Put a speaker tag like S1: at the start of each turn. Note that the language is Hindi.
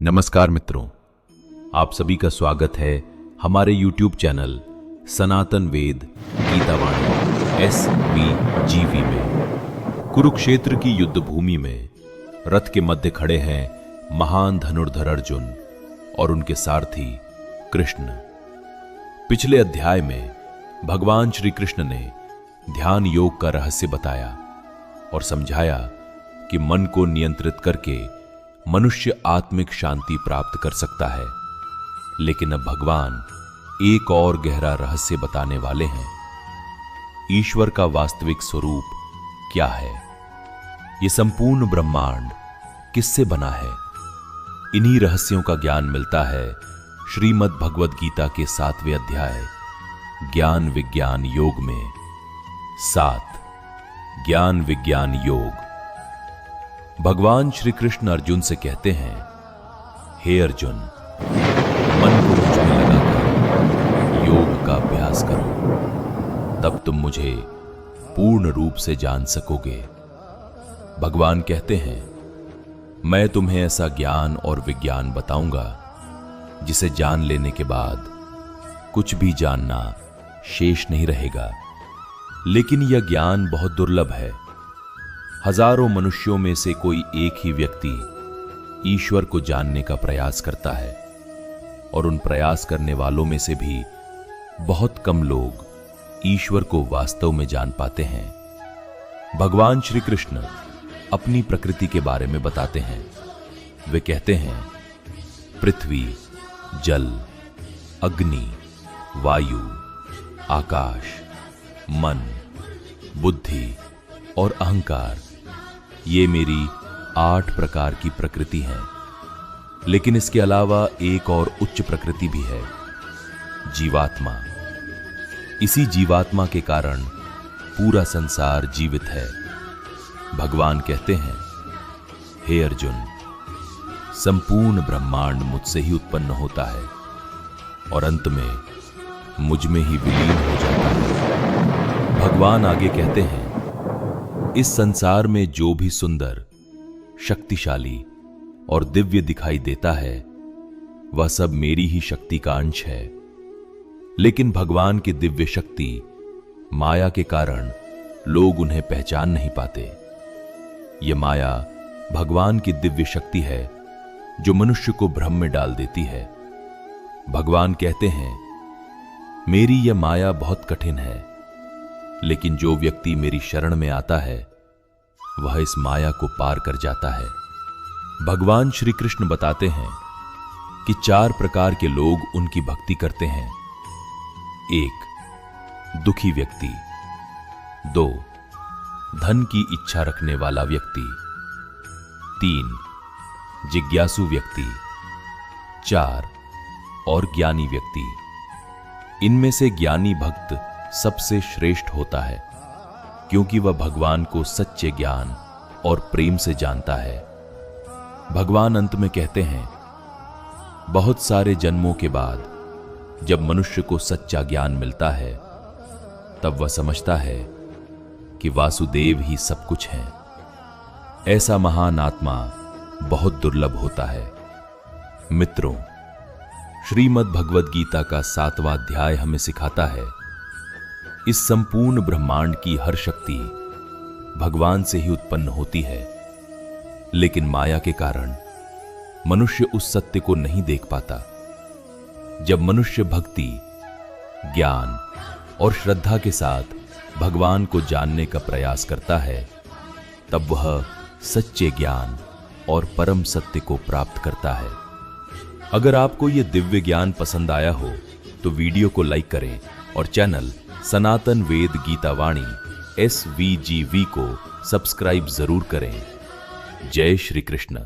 S1: नमस्कार मित्रों, आप सभी का स्वागत है हमारे YouTube चैनल सनातन वेद गीतावाणी SVGV में। कुरुक्षेत्र की युद्ध भूमि में रथ के मध्य खड़े हैं महान धनुर्धर अर्जुन और उनके सारथी कृष्ण। पिछले अध्याय में भगवान श्री कृष्ण ने ध्यान योग का रहस्य बताया और समझाया कि मन को नियंत्रित करके मनुष्य आत्मिक शांति प्राप्त कर सकता है। लेकिन अब भगवान एक और गहरा रहस्य बताने वाले हैं। ईश्वर का वास्तविक स्वरूप क्या है? यह संपूर्ण ब्रह्मांड किससे बना है? इन्हीं रहस्यों का ज्ञान मिलता है श्रीमद् भगवद गीता के 7वें अध्याय ज्ञान विज्ञान योग में। 7 ज्ञान विज्ञान योग। भगवान श्री कृष्ण अर्जुन से कहते हैं, हे अर्जुन, मन को मुझ में लगाकर योग का अभ्यास करो, तब तुम मुझे पूर्ण रूप से जान सकोगे। भगवान कहते हैं, मैं तुम्हें ऐसा ज्ञान और विज्ञान बताऊंगा जिसे जान लेने के बाद कुछ भी जानना शेष नहीं रहेगा। लेकिन यह ज्ञान बहुत दुर्लभ है। हजारों मनुष्यों में से कोई एक ही व्यक्ति ईश्वर को जानने का प्रयास करता है और उन प्रयास करने वालों में से भी बहुत कम लोग ईश्वर को वास्तव में जान पाते हैं। भगवान श्री कृष्ण अपनी प्रकृति के बारे में बताते हैं। वे कहते हैं, पृथ्वी, जल, अग्नि, वायु, आकाश, मन, बुद्धि और अहंकार, ये मेरी 8 प्रकार की प्रकृति है। लेकिन इसके अलावा एक और उच्च प्रकृति भी है, जीवात्मा। इसी जीवात्मा के कारण पूरा संसार जीवित है। भगवान कहते हैं, हे अर्जुन, संपूर्ण ब्रह्मांड मुझसे ही उत्पन्न होता है और अंत में मुझ में ही विलीन हो जाता है। भगवान आगे कहते हैं, इस संसार में जो भी सुंदर, शक्तिशाली और दिव्य दिखाई देता है वह सब मेरी ही शक्ति का अंश है। लेकिन भगवान की दिव्य शक्ति माया के कारण लोग उन्हें पहचान नहीं पाते। यह माया भगवान की दिव्य शक्ति है जो मनुष्य को भ्रम में डाल देती है। भगवान कहते हैं, मेरी यह माया बहुत कठिन है, लेकिन जो व्यक्ति मेरी शरण में आता है वह इस माया को पार कर जाता है। भगवान श्री कृष्ण बताते हैं कि 4 प्रकार के लोग उनकी भक्ति करते हैं। 1 दुखी व्यक्ति, 2 धन की इच्छा रखने वाला व्यक्ति, 3 जिज्ञासु व्यक्ति, 4 और ज्ञानी व्यक्ति। इनमें से ज्ञानी भक्त सबसे श्रेष्ठ होता है क्योंकि वह भगवान को सच्चे ज्ञान और प्रेम से जानता है। भगवान अंत में कहते हैं, बहुत सारे जन्मों के बाद जब मनुष्य को सच्चा ज्ञान मिलता है तब वह समझता है कि वासुदेव ही सब कुछ है। ऐसा महान आत्मा बहुत दुर्लभ होता है। मित्रों, श्रीमद् भगवद गीता का 7वां अध्याय हमें सिखाता है, इस संपूर्ण ब्रह्मांड की हर शक्ति भगवान से ही उत्पन्न होती है। लेकिन माया के कारण मनुष्य उस सत्य को नहीं देख पाता। जब मनुष्य भक्ति, ज्ञान और श्रद्धा के साथ भगवान को जानने का प्रयास करता है तब वह सच्चे ज्ञान और परम सत्य को प्राप्त करता है। अगर आपको यह दिव्य ज्ञान पसंद आया हो तो वीडियो को लाइक करें और चैनल सनातन वेद गीतावाणी SVGV को सब्सक्राइब जरूर करें। जय श्री कृष्ण।